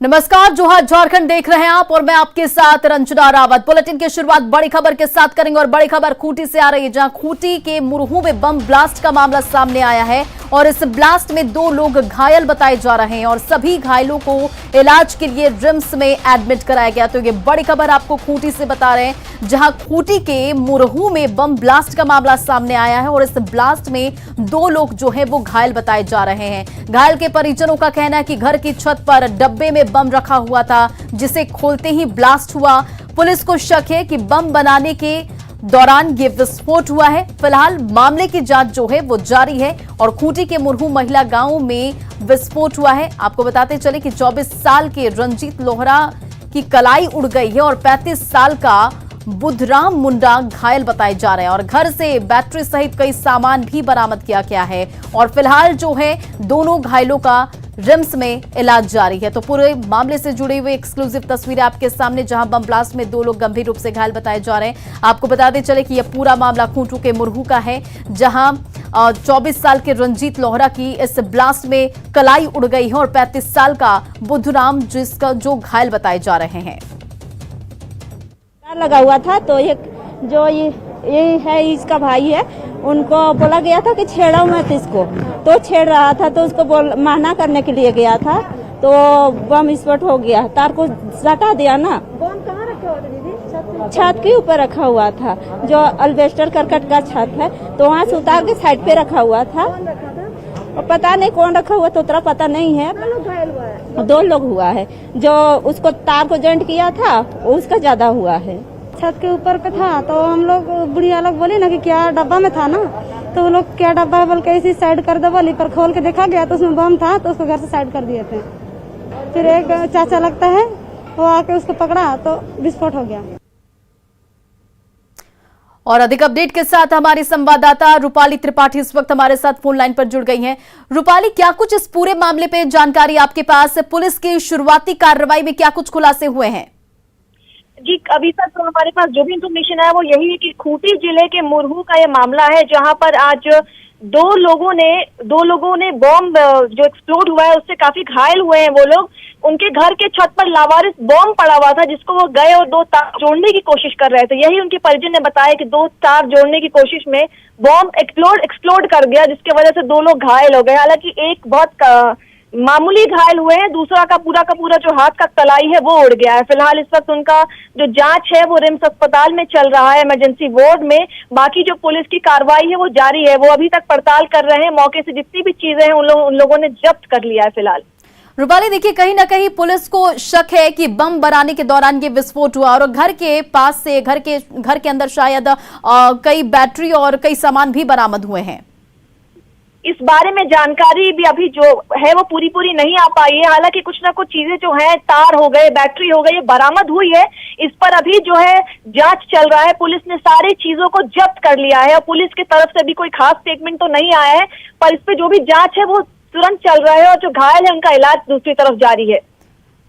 नमस्कार, जोहार झारखंड देख रहे हैं आप और मैं आपके साथ रंजना रावत। बुलेटिन की शुरुआत बड़ी खबर के साथ करेंगे और बड़ी खबर खूंटी से आ रही है, जहां खूंटी के मुरहू में बम ब्लास्ट का मामला सामने आया है और इस ब्लास्ट में 2 लोग घायल बताए जा रहे हैं और सभी घायलों को इलाज के लिए रिम्स में एडमिट कराया गया। तो ये बड़ी खबर आपको खूंटी से बता रहे हैं, जहां खूंटी के मुरहू में बम ब्लास्ट का मामला सामने आया है और इस ब्लास्ट में 2 लोग जो है वो घायल बताए जा रहे हैं। घायल के परिजनों का कहना है कि घर की छत पर डब्बे में बम रखा हुआ था, जिसे खोलते ही ब्लास्ट हुआ। पुलिस को शक है कि बम बनाने के दौरान ये विस्फोट हुआ है। फिलहाल मामले की जांच जो है वो जारी है और खूंटी के मुरहू महिला गांव में विस्फोट हुआ है। आपको बताते चले कि 24 साल के रंजीत लोहरा की कलाई उड़ गई है और 35 साल का बुधराम मुंडा घायल बताए जा रहे हैं और घर से बैटरी सहित कई सामान भी बरामद किया गया है और फिलहाल जो है दोनों घायलों का रिम्स में इलाज जारी है। तो पूरे मामले से जुड़ी हुई एक्सक्लूसिव तस्वीरें आपके सामने, जहां बम ब्लास्ट में 2 लोग गंभीर रूप से घायल बताए जा रहे हैं। आपको बताते चले कि यह पूरा मामला खूंटी के मुरहू का है, जहां 24 साल के रंजीत लोहरा की इस ब्लास्ट में कलाई उड़ गई है और 35 साल का बुधराम जिसका जो घायल बताए जा रहे हैं। लगा हुआ था तो ये है इसका भाई है, उनको बोला गया था कि छेड़ो मत इसको, तो छेड़ रहा था तो उसको मना करने के लिए गया था तो बम विस्फोट हो गया। तार को हटा दिया ना। बम कहाँ रखा हुआ था दीदी? छत के ऊपर रखा हुआ था, जो अल्बेस्टर करकट का छत है, तो वहाँ से उतार के साइड पे रखा हुआ था। और पता नहीं कौन रखा हुआ तो उतना पता नहीं है। 2 लोग हुआ है, जो उसको तार को जॉइंट किया था उसका ज्यादा हुआ है। छत के ऊपर पे था तो हम लोग बुढ़िया लोग बोली ना कि क्या डब्बा में था ना, तो वो लोग क्या डब्बा बोल के इसी साइड कर दो बोली, पर खोल के देखा गया तो उसमें बम था तो उसको घर से साइड कर दिए थे। फिर एक चाचा लगता है वो आके उसको पकड़ा तो विस्फोट हो गया। और अधिक अपडेट के साथ हमारी संवाददाता रूपाली त्रिपाठी इस वक्त हमारे साथ फोन लाइन पर जुड़ गई हैं। रूपाली, क्या कुछ इस पूरे मामले पे जानकारी आपके पास? पुलिस की शुरुआती कार्रवाई में क्या कुछ खुलासे हुए हैं? जी, अभी तक तो हमारे पास जो भी इंफॉर्मेशन है वो यही है कि खूंटी जिले के मुरहू का ये मामला है, जहां पर आज 2 लोगों ने बॉम्ब जो एक्सप्लोड हुआ है उससे काफी घायल हुए हैं वो लोग। उनके घर के छत पर लावारिस बॉम्ब पड़ा हुआ था, जिसको वो गए और 2 तार जोड़ने की कोशिश कर रहे थे। यही उनके परिजन ने बताया कि 2 तार जोड़ने की कोशिश में बॉम्ब एक्सप्लोड कर गया, जिसकी वजह से 2 लोग घायल हो गए। हालांकि एक बहुत मामूली घायल हुए हैं, दूसरा का पूरा जो हाथ का कलाई है वो उड़ गया है। फिलहाल इस वक्त उनका जो जांच है वो रिम्स अस्पताल में चल रहा है, इमरजेंसी वार्ड में। बाकी जो पुलिस की कार्रवाई है वो जारी है, वो अभी तक पड़ताल कर रहे हैं। मौके से जितनी भी चीजें हैं उन लोगों ने जब्त कर लिया है फिलहाल। रूपाली, देखिए, कहीं ना कहीं पुलिस को शक है कि बम बनाने के दौरान ये विस्फोट हुआ और घर के पास से घर के अंदर शायद कई बैटरी और कई सामान भी बरामद हुए हैं। इस बारे में जानकारी भी अभी जो है वो पूरी नहीं आ पाई है। हालांकि कुछ ना कुछ चीजें जो है, तार हो गए, बैटरी हो गई, ये बरामद हुई है। इस पर अभी जो है जांच चल रहा है। पुलिस ने सारी चीजों को जब्त कर लिया है और पुलिस की तरफ से भी कोई खास स्टेटमेंट तो नहीं आया है, पर इस पे जो भी जांच है वो तुरंत चल रहा है और जो घायल है उनका इलाज दूसरी तरफ जारी है।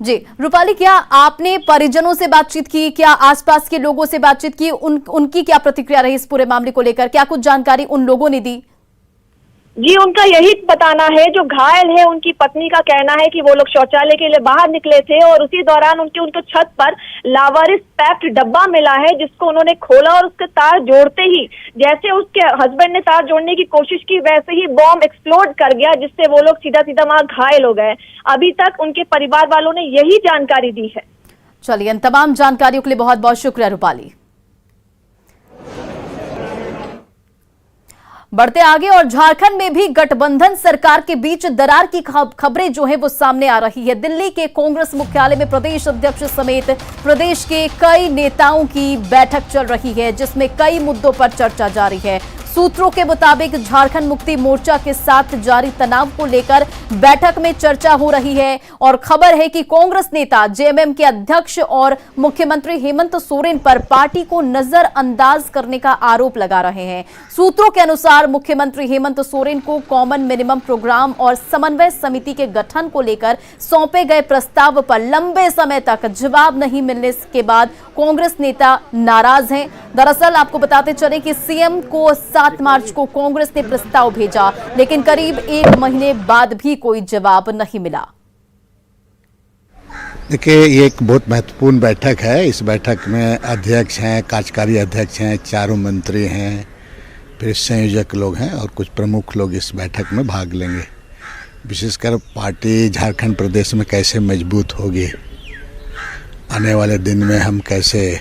जी रूपाली, क्या आपने परिजनों से बातचीत की? क्या आसपास के लोगों से बातचीत की? उनकी क्या प्रतिक्रिया रही इस पूरे मामले को लेकर? क्या कुछ जानकारी उन लोगों ने दी? जी, उनका यही बताना है, जो घायल है उनकी पत्नी का कहना है कि वो लोग शौचालय के लिए बाहर निकले थे और उसी दौरान उनके छत पर लावारिस पैक्ड डब्बा मिला है, जिसको उन्होंने खोला और उसके तार जोड़ते ही, जैसे उसके हस्बैंड ने तार जोड़ने की कोशिश की, वैसे ही बॉम्ब एक्सप्लोड कर गया, जिससे वो लोग सीधा वहां घायल हो गए। अभी तक उनके परिवार वालों ने यही जानकारी दी है। चलिए, इन तमाम जानकारियों के लिए बहुत बहुत शुक्रिया रूपाली। बढ़ते आगे और झारखंड में भी गठबंधन सरकार के बीच दरार की खबरें जो है वो सामने आ रही है। दिल्ली के कांग्रेस मुख्यालय में प्रदेश अध्यक्ष समेत प्रदेश के कई नेताओं की बैठक चल रही है, जिसमें कई मुद्दों पर चर्चा जारी है। सूत्रों के मुताबिक झारखंड मुक्ति मोर्चा के साथ जारी तनाव को लेकर बैठक में चर्चा हो रही है और खबर है कि कांग्रेस नेता जेएमएम के अध्यक्ष और मुख्यमंत्री हेमंत सोरेन पर पार्टी को नजरअंदाज करने का आरोप लगा रहे हैं। सूत्रों के अनुसार मुख्यमंत्री हेमंत सोरेन को कॉमन मिनिमम प्रोग्राम और समन्वय समिति के गठन को लेकर सौंपे गए प्रस्ताव पर लंबे समय तक जवाब नहीं मिलने के बाद कांग्रेस नेता नाराज हैं। दरअसल आपको बताते चले कि सीएम को 7 मार्च को कांग्रेस ने प्रस्ताव भेजा, लेकिन करीब 1 महीने बाद भी कोई जवाब नहीं मिला। देखिए, ये एक बहुत महत्वपूर्ण बैठक है। इस बैठक में अध्यक्ष हैं, कार्यकारी अध्यक्ष हैं, चारों मंत्री हैं, फिर संयोजक लोग हैं और कुछ प्रमुख लोग इस बैठक में भाग लेंगे। विशेषकर पार्टी झारखंड प्रदेश में कैसे मजबूत होगी, आने वाले दिन में हम कैसे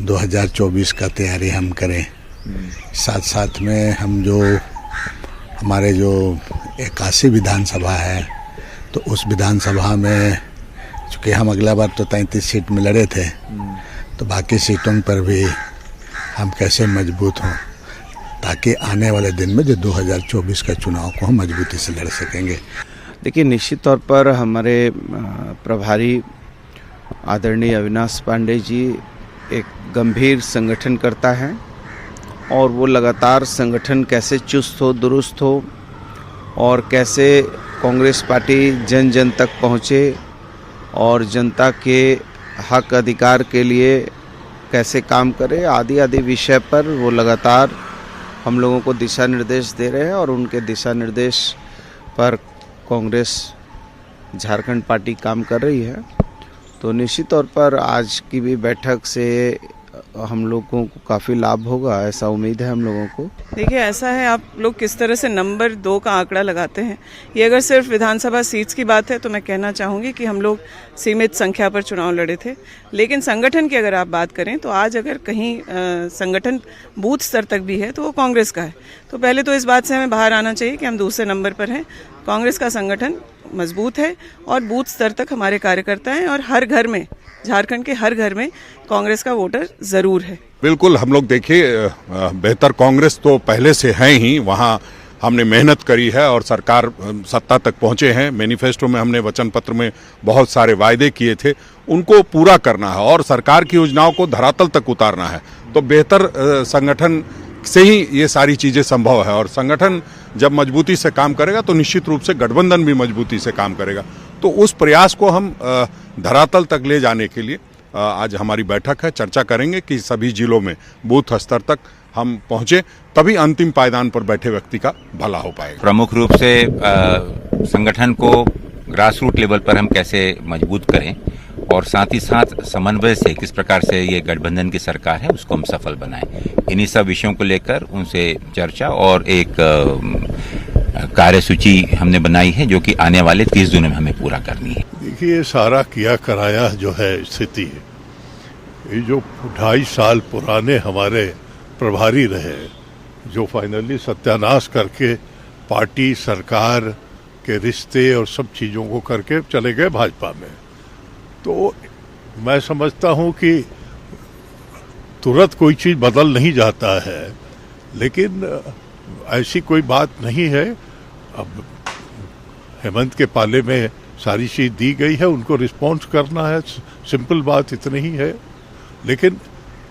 2024 का तैयारी हम करें, साथ साथ में हम जो हमारे जो 81 विधानसभा है, तो उस विधानसभा में चूँकि हम अगला बार तो 33 सीट में लड़े थे, तो बाकी सीटों पर भी हम कैसे मजबूत हों ताकि आने वाले दिन में जो 2024 का चुनाव को हम मजबूती से लड़ सकेंगे। देखिए, निश्चित तौर पर हमारे प्रभारी आदरणीय अविनाश पांडे जी एक गंभीर संगठन करता है और वो लगातार संगठन कैसे चुस्त हो, दुरुस्त हो और कैसे कांग्रेस पार्टी जन जन तक पहुँचे और जनता के हक अधिकार के लिए कैसे काम करे, आदि आदि विषय पर वो लगातार हम लोगों को दिशा निर्देश दे रहे हैं और उनके दिशा निर्देश पर कांग्रेस झारखंड पार्टी काम कर रही है। तो निश्चित तौर पर आज की भी बैठक से हम लोगों को काफ़ी लाभ होगा, ऐसा उम्मीद है हम लोगों को। देखिए, ऐसा है, आप लोग किस तरह से नंबर 2 का आंकड़ा लगाते हैं। ये अगर सिर्फ विधानसभा सीट्स की बात है तो मैं कहना चाहूँगी कि हम लोग सीमित संख्या पर चुनाव लड़े थे, लेकिन संगठन की अगर आप बात करें तो आज अगर कहीं संगठन बूथ स्तर तक भी है तो वो कांग्रेस का है। तो पहले तो इस बात से हमें बाहर आना चाहिए कि हम दूसरे नंबर पर हैं। कांग्रेस का संगठन मजबूत है और बूथ स्तर तक हमारे कार्यकर्ता हैं और हर घर में, झारखंड के हर घर में कांग्रेस का वोटर जरूर है। बिल्कुल, हम लोग देखिए बेहतर कांग्रेस तो पहले से है ही, वहाँ हमने मेहनत करी है और सरकार सत्ता तक पहुँचे हैं। मैनिफेस्टो में हमने वचन पत्र में बहुत सारे वायदे किए थे, उनको पूरा करना है और सरकार की योजनाओं को धरातल तक उतारना है। तो बेहतर संगठन से ही ये सारी चीज़ें संभव है और संगठन जब मजबूती से काम करेगा तो निश्चित रूप से गठबंधन भी मजबूती से काम करेगा। तो उस प्रयास को हम धरातल तक ले जाने के लिए आज हमारी बैठक है। चर्चा करेंगे कि सभी जिलों में बूथ स्तर तक हम पहुंचे, तभी अंतिम पायदान पर बैठे व्यक्ति का भला हो पाएगा। प्रमुख रूप से संगठन को ग्रास रूट लेवल पर हम कैसे मजबूत करें और साथ ही साथ समन्वय से किस प्रकार से ये गठबंधन की सरकार है उसको हम सफल बनाएं। इन्हीं सब विषयों को लेकर उनसे चर्चा और एक कार्यसूची हमने बनाई है जो कि आने वाले 30 दिनों में हमें पूरा करनी है। देखिए, ये सारा किया कराया जो है स्थिति, ये जो 2.5 साल पुराने हमारे प्रभारी रहे, जो फाइनली सत्यानाश करके पार्टी सरकार के रिश्ते और सब चीज़ों को करके चले गए भाजपा में, तो मैं समझता हूँ कि तुरंत कोई चीज़ बदल नहीं जाता है, लेकिन ऐसी कोई बात नहीं है। अब हेमंत के पाले में सारी चीज़ दी गई है, उनको रिस्पॉन्स करना है, सिंपल बात इतनी ही है। लेकिन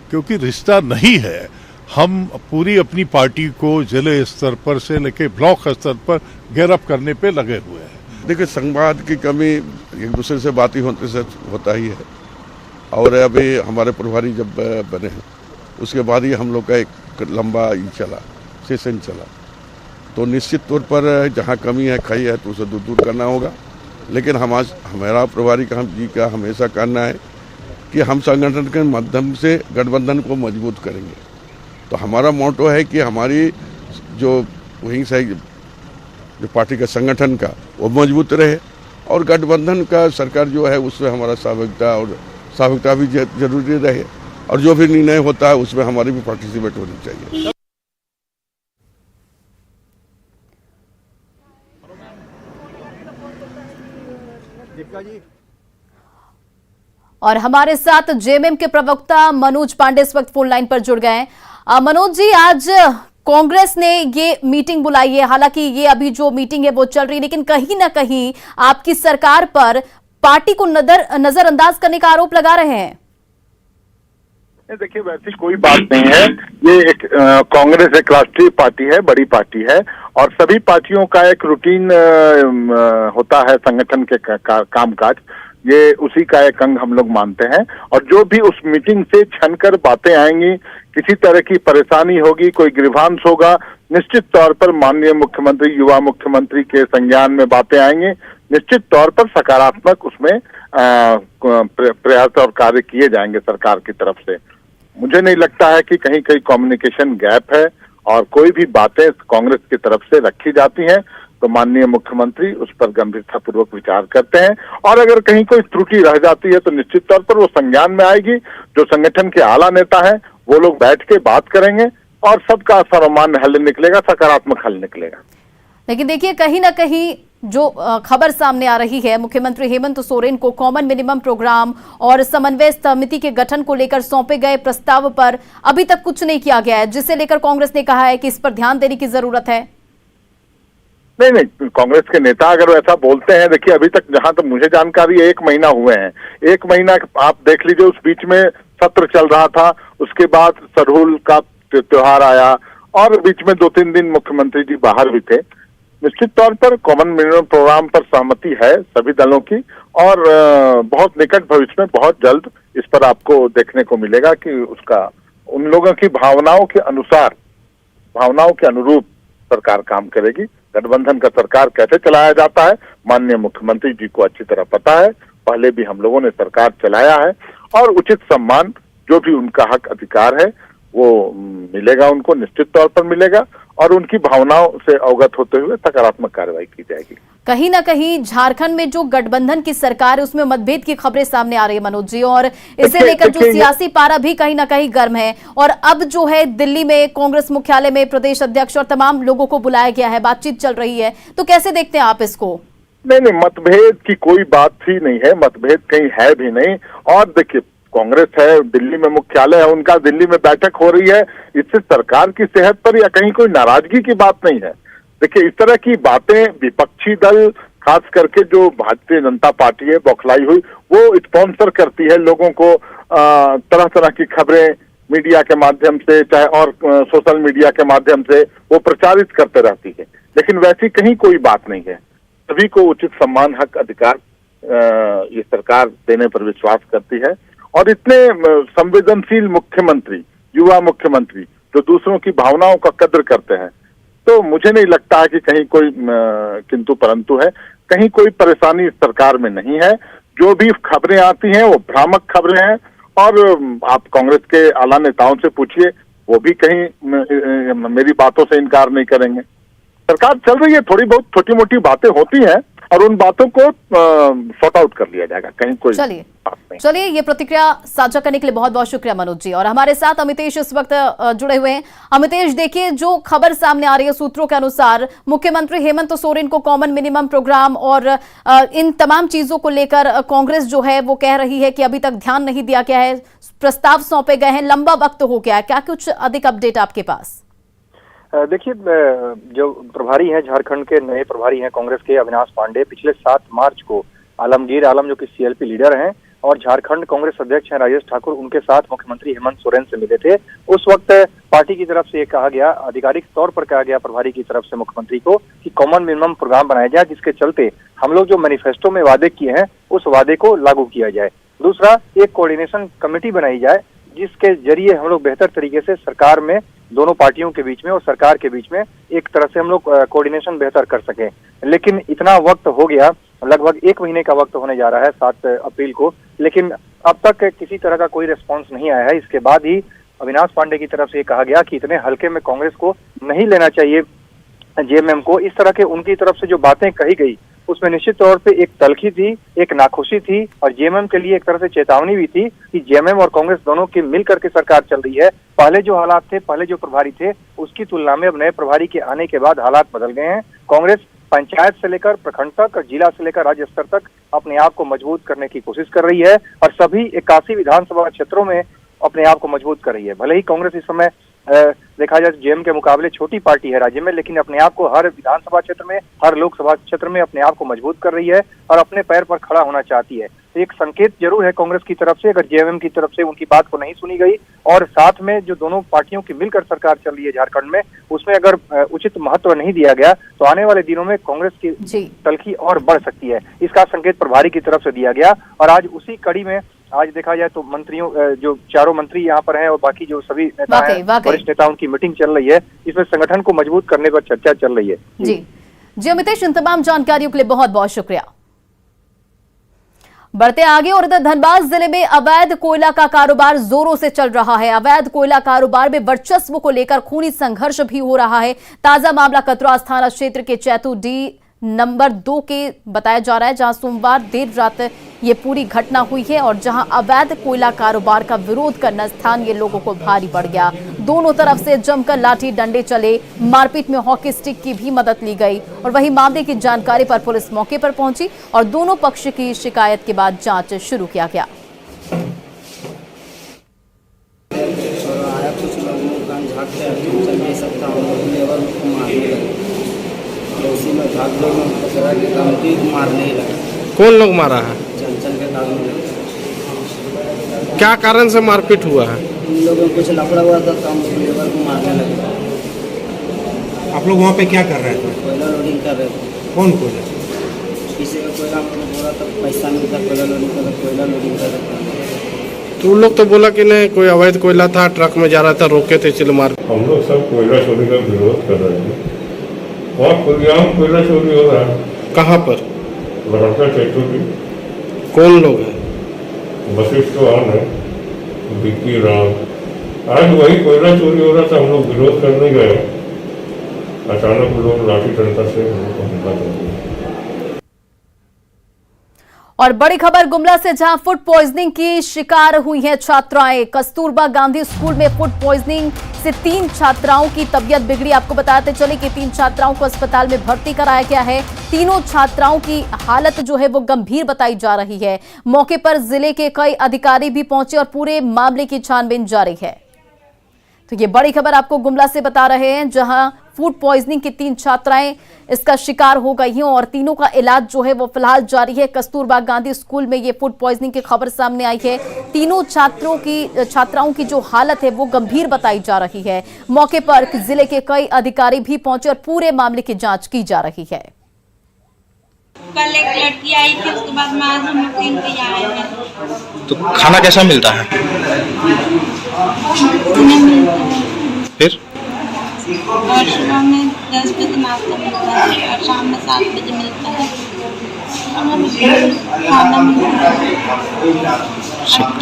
क्योंकि रिश्ता नहीं है, हम पूरी अपनी पार्टी को जिले स्तर पर से लेकर ब्लॉक स्तर पर गिरफ्त करने पे लगे हुए हैं। देखिए, संवाद की कमी एक दूसरे से बातें होने से होता ही है और अभी हमारे प्रभारी जब बने हैं उसके बाद ही हम लोग का एक लंबा सेशन चला, तो निश्चित तौर पर जहाँ कमी है खाई है तो उसे दूर करना होगा। लेकिन हमारा प्रभारी जी का हमेशा कहना है कि हम संगठन के माध्यम से गठबंधन को मजबूत करेंगे। तो हमारा मोटो है कि हमारी जो वहीं से जो पार्टी का संगठन का वो मजबूत रहे और गठबंधन का सरकार जो है उसमें हमारा स्वाभाविकता भी जरूरी रहे और जो भी निर्णय होता है उसमें हमारी भी पार्टिसिपेट होनी चाहिए। और हमारे साथ जेएमएम के प्रवक्ता मनोज पांडे इस वक्त फोन लाइन पर जुड़ गए हैं। मनोज जी, आज कांग्रेस ने ये मीटिंग बुलाई है, हालांकि ये अभी जो मीटिंग है वो चल रही है, लेकिन कहीं ना कहीं आपकी सरकार पर पार्टी को नजरअंदाज करने का आरोप लगा रहे हैं। देखिए, वैसी कोई बात नहीं है। ये एक कांग्रेस एक राष्ट्रीय पार्टी है, बड़ी पार्टी है और सभी पार्टियों का एक रूटीन होता है संगठन के कामकाज, ये उसी का एक अंग हम लोग मानते हैं। और जो भी उस मीटिंग से छनकर बातें आएंगी, किसी तरह की परेशानी होगी, कोई ग्रीवांस होगा, निश्चित तौर पर माननीय मुख्यमंत्री, युवा मुख्यमंत्री के संज्ञान में बातें आएंगी, निश्चित तौर पर सकारात्मक उसमें प्रयास और कार्य किए जाएंगे सरकार की तरफ से। मुझे नहीं लगता है कि कहीं कहीं कम्युनिकेशन गैप है और कोई भी बातें कांग्रेस की तरफ से रखी जाती हैं तो माननीय मुख्यमंत्री उस पर गंभीरता पूर्वक विचार करते हैं, और अगर कहीं कोई त्रुटि रह जाती है तो निश्चित तौर पर वो संज्ञान में आएगी। जो संगठन के आला नेता हैं वो लोग बैठ के बात करेंगे और सबका सर्वमान्य हल निकलेगा, सकारात्मक हल निकलेगा। लेकिन देखिए, कहीं ना कहीं जो खबर सामने आ रही है, मुख्यमंत्री हेमंत सोरेन को कॉमन मिनिमम प्रोग्राम और समन्वय समिति के गठन को लेकर सौंपे गए प्रस्ताव पर अभी तक कुछ नहीं किया गया है, जिसे लेकर कांग्रेस ने कहा है कि इस पर ध्यान देने की जरूरत है। नहीं, कांग्रेस के नेता अगर ऐसा बोलते हैं, देखिए अभी तक जहां तक मुझे जानकारी है 1 महीना हुए हैं। 1 महीना आप देख लीजिए, उस बीच में सत्र चल रहा था, उसके बाद सरहुल का त्योहार आया और बीच में 2-3 दिन मुख्यमंत्री जी बाहर भी थे। निश्चित तौर पर कॉमन मिनिमम प्रोग्राम पर सहमति है सभी दलों की, और बहुत निकट भविष्य में बहुत जल्द इस पर आपको देखने को मिलेगा कि उसका उन लोगों की भावनाओं के अनुसार, भावनाओं के अनुरूप सरकार काम करेगी। गठबंधन का सरकार कैसे चलाया जाता है माननीय मुख्यमंत्री जी को अच्छी तरह पता है, पहले भी हम लोगों ने सरकार चलाया है, और उचित सम्मान जो भी उनका हक अधिकार है वो मिलेगा, उनको निश्चित तौर पर मिलेगा, और उनकी भावनाओं से अवगत होते हुए सकारात्मक कार्रवाई की जाएगी। कहीं ना कहीं झारखंड में जो गठबंधन की सरकार है उसमें मतभेद की खबरें सामने आ रही है मनोज जी, और इसे लेकर जो सियासी पारा भी कहीं ना कहीं गर्म है। और अब जो है दिल्ली में कांग्रेस मुख्यालय में प्रदेश अध्यक्ष और तमाम लोगों को बुलाया गया है, बातचीत चल रही है, तो कैसे देखते हैं आप इसको? नहीं, मतभेद की कोई बात ही नहीं है, मतभेद कहीं है भी नहीं। और देखिए, कांग्रेस है, दिल्ली में मुख्यालय है उनका, दिल्ली में बैठक हो रही है, इससे सरकार की सेहत पर या कहीं कोई नाराजगी की बात नहीं है। देखिए, इस तरह की बातें विपक्षी दल, खास करके जो भारतीय जनता पार्टी है बौखलाई हुई, वो स्पॉन्सर करती है लोगों को, तरह तरह की खबरें मीडिया के माध्यम से चाहे और सोशल मीडिया के माध्यम से वो प्रचारित करते रहती है, लेकिन वैसी कहीं कोई बात नहीं है। सभी को उचित सम्मान, हक, अधिकार ये सरकार देने पर विश्वास करती है, और इतने संवेदनशील मुख्यमंत्री, युवा मुख्यमंत्री जो दूसरों की भावनाओं का कद्र करते हैं, तो मुझे नहीं लगता है कि कहीं कोई किंतु परंतु है, कहीं कोई परेशानी इस सरकार में नहीं है। जो भी खबरें आती हैं वो भ्रामक खबरें हैं, और आप कांग्रेस के आला नेताओं से पूछिए, वो भी कहीं मेरी बातों से इनकार नहीं करेंगे। सरकार चल रही है, थोड़ी बहुत छोटी मोटी बातें होती हैं और उन बातों को सॉर्ट आउट कर लिया जाएगा, कहीं कोई चलिए ये प्रतिक्रिया साझा करने के लिए बहुत बहुत शुक्रिया मनोज जी। और हमारे साथ अमितेश इस वक्त जुड़े हुए हैं। अमितेश, देखिए जो खबर सामने आ रही है सूत्रों के अनुसार, मुख्यमंत्री हेमंत सोरेन को कॉमन मिनिमम प्रोग्राम और इन तमाम चीजों को लेकर कांग्रेस जो है वो कह रही है कि अभी तक ध्यान नहीं दिया गया है, प्रस्ताव सौंपे गए हैं, लंबा वक्त हो गया है, क्या कुछ अधिक अपडेट आपके पास? देखिए, जो प्रभारी हैं झारखंड के, नए प्रभारी हैं कांग्रेस के अविनाश पांडे, पिछले 7 मार्च को आलमगीर आलम जो कि सीएलपी लीडर हैं और झारखंड कांग्रेस अध्यक्ष हैं राजेश ठाकुर, उनके साथ मुख्यमंत्री हेमंत सोरेन से मिले थे। उस वक्त पार्टी की तरफ से ये कहा गया, आधिकारिक तौर पर कहा गया प्रभारी की तरफ से मुख्यमंत्री को कि कॉमन मिनिमम प्रोग्राम बनाया जाए, जिसके चलते हम लोग जो मैनिफेस्टो में वादे किए हैं उस वादे को लागू किया जाए। दूसरा, एक कोऑर्डिनेशन कमेटी बनाई जाए जिसके जरिए हम लोग बेहतर तरीके से सरकार में, दोनों पार्टियों के बीच में और सरकार के बीच में एक तरह से हम लोग कोऑर्डिनेशन बेहतर कर सकें। लेकिन इतना वक्त हो गया, लगभग 1 महीने का वक्त होने जा रहा है 7 अप्रैल को, लेकिन अब तक किसी तरह का कोई रिस्पांस नहीं आया है। इसके बाद ही अविनाश पांडे की तरफ से कहा गया कि इतने हल्के में कांग्रेस को नहीं लेना चाहिए जेएमएम को। इस तरह के उनकी तरफ से जो बातें कही गई उसमें निश्चित तौर पे एक तलखी थी, एक नाखुशी थी, और जेएमएम के लिए एक तरह से चेतावनी भी थी कि जेएमएम और कांग्रेस दोनों की मिलकर के सरकार चल रही है। पहले जो हालात थे, पहले जो प्रभारी थे, उसकी तुलना में अब नए प्रभारी के आने के बाद हालात बदल गए हैं। कांग्रेस पंचायत से लेकर प्रखंड तक और जिला से लेकर राज्य स्तर तक अपने आप को मजबूत करने की कोशिश कर रही है और सभी 81 विधानसभा क्षेत्रों में अपने आप को मजबूत कर रही है। भले ही कांग्रेस इस समय देखा जाए जेएम के मुकाबले छोटी पार्टी है राज्य में, लेकिन अपने आप को हर विधानसभा क्षेत्र में, हर लोकसभा क्षेत्र में अपने आप को मजबूत कर रही है और अपने पैर पर खड़ा होना चाहती है। तो एक संकेत जरूर है कांग्रेस की तरफ से, अगर जेएमएम की तरफ से उनकी बात को नहीं सुनी गई और साथ में जो दोनों पार्टियों की मिलकर सरकार चल रही है झारखंड में, उसमें अगर उचित महत्व नहीं दिया गया तो आने वाले दिनों में कांग्रेस की तलखी और बढ़ सकती है। इसका संकेत प्रभारी की तरफ से दिया गया और आज उसी कड़ी में आज देखा जाए तो मंत्रियों, जो चारों मंत्री यहाँ पर हैं और बाकी जो सभी नेता हैं, वरिष्ठ नेता, उनकी मीटिंग चल रही है। इसमें संगठन को मजबूत करने पर चर्चा चल रही है। जी अमितेश, इन तमाम जानकारियों के लिए बहुत बहुत शुक्रिया। बढ़ते आगे और इधर धनबाद जिले में अवैध कोयला का कारोबार जोरों से चल रहा है। अवैध कोयला कारोबार में वर्चस्व को लेकर खूनी संघर्ष भी हो रहा है। ताजा मामला कतरास थाना क्षेत्र के चैतू डी नंबर 2 के बताया जा रहा है, जहां सोमवार देर रात ये पूरी घटना हुई है और जहां अवैध कोयला कारोबार का विरोध करना स्थानीय लोगों को भारी पड़ गया। दोनों तरफ से जमकर लाठी डंडे चले, मारपीट में हॉकी स्टिक की भी मदद ली गई और वहीं मामले की जानकारी पर पुलिस मौके पर पहुंची और दोनों पक्ष की शिकायत के बाद जांच शुरू किया गया। उसी में भाग लोग पकड़ा के कामती मारने लगे। कौन लोग मारा है? चंचल के काम में। क्या कारण से मारपीट हुआ है? इन लोगों को कुछ लफड़ा हुआ था, काम लेबर को मारने लगे। आप लोग वहाँ पे क्या कर रहे थे? कोयला लोडिंग कर रहे थे। कौन कोयला? किसी का कोयला बोला तो पैसा मिलता, कोयला लोडिंग कर रहे थे। तो उन लोग तो बोला कि नहीं कोई अवैध कोयला था, ट्रक में जा रहा था, रोके थे, चलो मार। हम लोग सब कोयला चोरी का विरोध कर रहे हैं। वहाँ कोयला चोरी हो रहा है। कहाँ पर? लड़का चैतू की। कौन लोग हैं? वशिष्ठ चौहान है, विक्की राम। आज वही कोयला चोरी हो रहा था, हम लोग विरोध करने गए, अचानक लोग लाठी डंडा से हम लोग को हमला कर दिया। और बड़ी खबर गुमला से, जहां फूड पॉइजनिंग की शिकार हुई हैं छात्राएं। कस्तूरबा गांधी स्कूल में फूड पॉइजनिंग से 3 छात्राओं की तबीयत बिगड़ी। आपको बताते चले कि 3 छात्राओं को अस्पताल में भर्ती कराया गया है। तीनों छात्राओं की हालत जो है वो गंभीर बताई जा रही है। मौके पर जिले के कई अधिकारी भी पहुंचे और पूरे मामले की छानबीन जारी है। तो ये बड़ी खबर आपको गुमला से बता रहे हैं, जहां फूड पॉइजनिंग की 3 छात्राएं इसका शिकार हो गई हैं और तीनों का इलाज जो है वो फिलहाल जारी है। कस्तूरबा गांधी स्कूल में ये फूड पॉइजनिंग की खबर सामने आई है। तीनों छात्राओं की जो हालत है वो गंभीर बताई जा रही है। मौके पर जिले के कई अधिकारी भी पहुंचे और पूरे मामले की जांच की जा रही है। कल एक लड़की आई थी, उसके बाद में आज हम लोग 3 पे आए हैं। तो खाना कैसा मिलता है? नहीं मिलता है। फिर? और सुबह में 10 बजे नाश्ता मिलता है और शाम में 7 बजे मिलता है। खाना मिलता है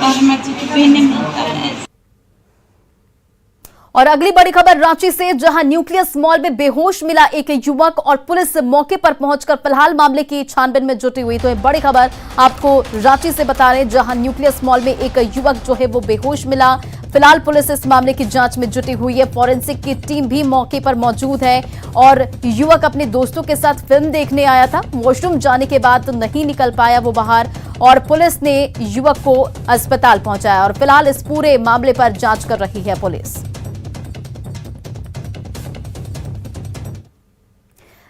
और मच्छी भी नहीं मिलता है। और अगली बड़ी खबर रांची से, जहां न्यूक्लियस मॉल में बेहोश मिला एक युवक और पुलिस मौके पर पहुंचकर फिलहाल मामले की छानबीन में जुटी हुई। तो ये बड़ी खबर आपको रांची से बता रहे हैं, जहां न्यूक्लियस मॉल में एक युवक जो है वो बेहोश मिला। फिलहाल पुलिस इस मामले की जांच में जुटी हुई है। फॉरेंसिक की टीम भी मौके पर मौजूद है और युवक अपने दोस्तों के साथ फिल्म देखने आया था। वॉशरूम जाने के बाद नहीं निकल पाया वो बाहर और पुलिस ने युवक को अस्पताल पहुंचाया और फिलहाल इस पूरे मामले पर जांच कर रही है पुलिस।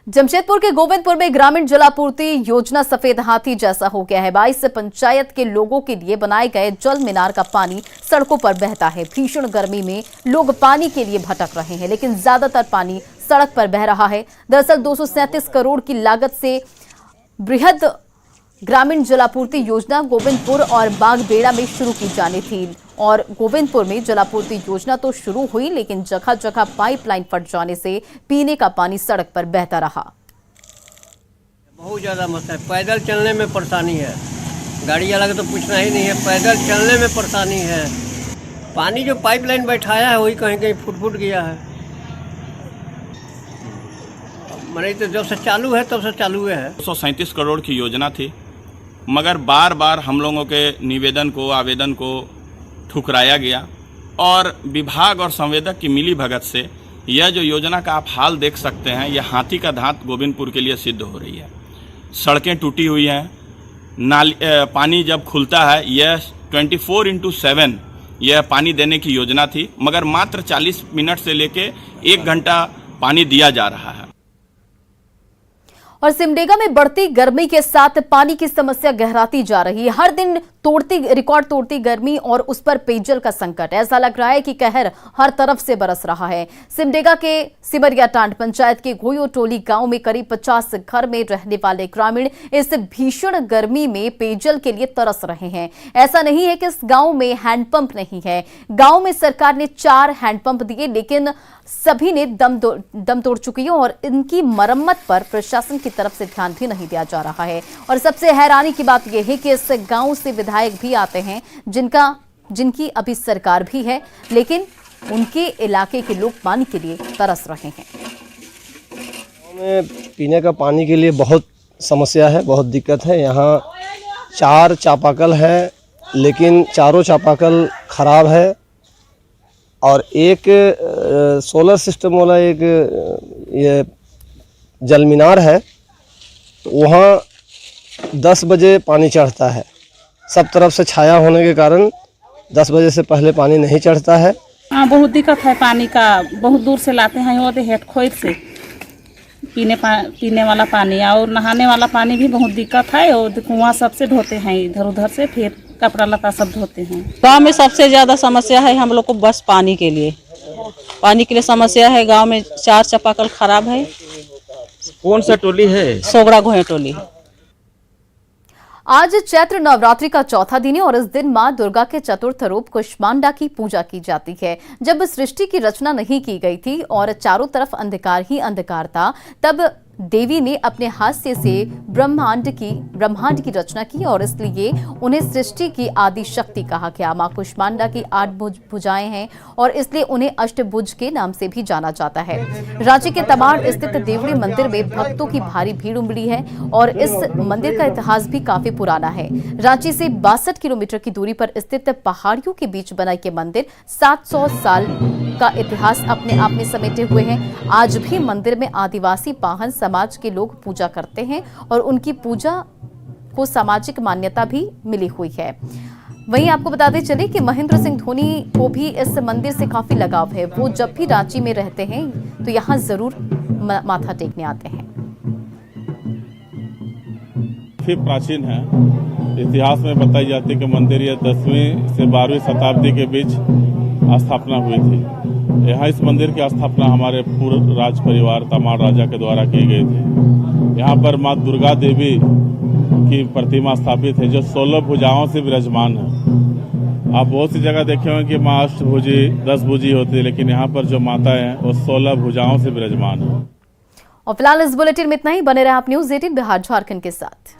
जमशेदपुर के गोविंदपुर में ग्रामीण जलापूर्ति योजना सफेद हाथी जैसा हो गया है। 22 पंचायत के लोगों के लिए बनाए गए जल मीनार का पानी सड़कों पर बहता है। भीषण गर्मी में लोग पानी के लिए भटक रहे हैं, लेकिन ज्यादातर पानी सड़क पर बह रहा है। दरअसल 237 करोड़ की लागत से बृहद ग्रामीण जलापूर्ति योजना गोविंदपुर और बागबेड़ा में शुरू की जानी थी और गोविंदपुर में जलापूर्ति योजना तो शुरू हुई, लेकिन जगह जगह पाइपलाइन फट जाने से पीने का पानी सड़क पर बहता रहा। बहुत ज़्यादा मसला है, पैदल चलने में परेशानी है। गाड़ी वाला का तो पूछना ही नहीं है, पैदल चलने में परेशानी है। पानी जो पाइपलाइन बैठाया है वही कहीं कहीं फुट गया है। मैंने तो जब से चालू है तब से चालू है। 237 करोड़ की योजना थी, मगर बार बार हम लोगों के निवेदन को, आवेदन को ठुकराया गया और विभाग और संवेदक की मिली भगत से यह जो योजना का आप हाल देख सकते हैं, यह हाथी का दांत गोविंदपुर के लिए सिद्ध हो रही है। सड़कें टूटी हुई हैं, पानी जब खुलता है यह 24/7 यह पानी देने की योजना थी, मगर मात्र 40 मिनट से लेके 1 घंटा पानी दिया जा रहा है। और सिमडेगा में बढ़ती गर्मी के साथ पानी की समस्या गहराती जा रही है। हर दिन रिकॉर्ड तोड़ती गर्मी और उस पर पेयजल का संकट। ऐसा लग रहा है कि कहर हर तरफ से बरस रहा है। सिमडेगा के सिमरिया टांड पंचायत के गोयो टोली गांव में करीब 50 घर में रहने वाले ग्रामीण इस भीषण गर्मी में पेयजल के लिए तरस रहे हैं। ऐसा नहीं है कि इस गांव में हैंडपंप नहीं है। गांव में सरकार ने 4 हैंडपंप दिए, लेकिन सभी ने दम तोड़ चुकी है और इनकी मरम्मत पर प्रशासन की तरफ से ध्यान भी नहीं दिया जा रहा है। और सबसे हैरानी की बात यह है कि इस गांव से विधायक भी आते हैं जिनकी अभी सरकार भी है, लेकिन उनके इलाके के लोग पानी के लिए तरस रहे हैं। में पीने का पानी के लिए बहुत समस्या है, बहुत दिक्कत है। यहाँ 4 चापाकल है, लेकिन चारों चापाकल खराब है और एक सोलर सिस्टम वाला एक ये जल मीनार है, तो वहाँ 10 बजे पानी चढ़ता है। सब तरफ से छाया होने के कारण 10 बजे से पहले पानी नहीं चढ़ता है। हाँ, बहुत दिक्कत है पानी का। बहुत दूर से लाते हैं वो हेटखोर से पीने वाला पानी, और नहाने वाला पानी भी बहुत दिक्कत है। और कुआं सबसे धोते हैं इधर उधर से, फिर कपड़ा लता सब धोते हैं। गांव में सबसे ज्यादा समस्या है हम लोग को बस पानी के लिए। पानी के लिए समस्या है। गांव में 4 चापाकल खराब है। कौन सा टोली है? सोगड़ा गोहे टोली। आज चैत्र नवरात्रि का चौथा दिन है और इस दिन मां दुर्गा के चतुर्थ रूप कुष्मांडा की पूजा की जाती है। जब सृष्टि की रचना नहीं की गई थी और चारों तरफ अंधकार ही अंधकार था, तब देवी ने अपने हास्य से ब्रह्मांड की रचना की और इसलिए उन्हें सृष्टि की आदि शक्ति कहा गया। मां कुष्मांडा की 8 भुजाएं हैं और इसलिए उन्हें अष्टभुज के नाम से भी जाना जाता है। रांची के तमाड़ स्थित देवड़ी मंदिर में भक्तों की भारी भीड़ उमड़ी है और इस मंदिर का इतिहास भी काफी पुराना है। रांची से 62 किलोमीटर की दूरी पर स्थित पहाड़ियों के बीच बना ये मंदिर 700 साल का इतिहास अपने आप में समेटे हुए हैं। आज भी मंदिर में आदिवासी पाहन समाज के लोग पूजा करते हैं और उनकी पूजा को सामाजिक मान्यता भी मिली हुई है। वहीं आपको बताते चले कि महेंद्र सिंह धोनी को भी इस मंदिर से काफी लगाव है। वो जब भी रांची में रहते हैं तो यहाँ जरूर माथा टेकने आते हैं। काफी प्राचीन है। इतिहास में बताई जाती है कि मंदिर ये 10वीं से 12वीं शताब्दी के बीच स्थापना हुई थी। यहाँ इस मंदिर की स्थापना हमारे पूर्व राज परिवार तमाड़ राजा के द्वारा की गई थी। यहाँ पर माँ दुर्गा देवी की प्रतिमा स्थापित है जो 16 भुजाओं से विराजमान है। आप बहुत सी जगह देखे होंगे कि माँ अष्टभुजी 10 भुजी होती है, लेकिन यहाँ पर जो माता है वो 16 भुजाओं से विराजमान है। और फिलहाल इस बुलेटिन में इतना ही। बने रहे आप न्यूज़ 18 बिहार झारखंड के साथ।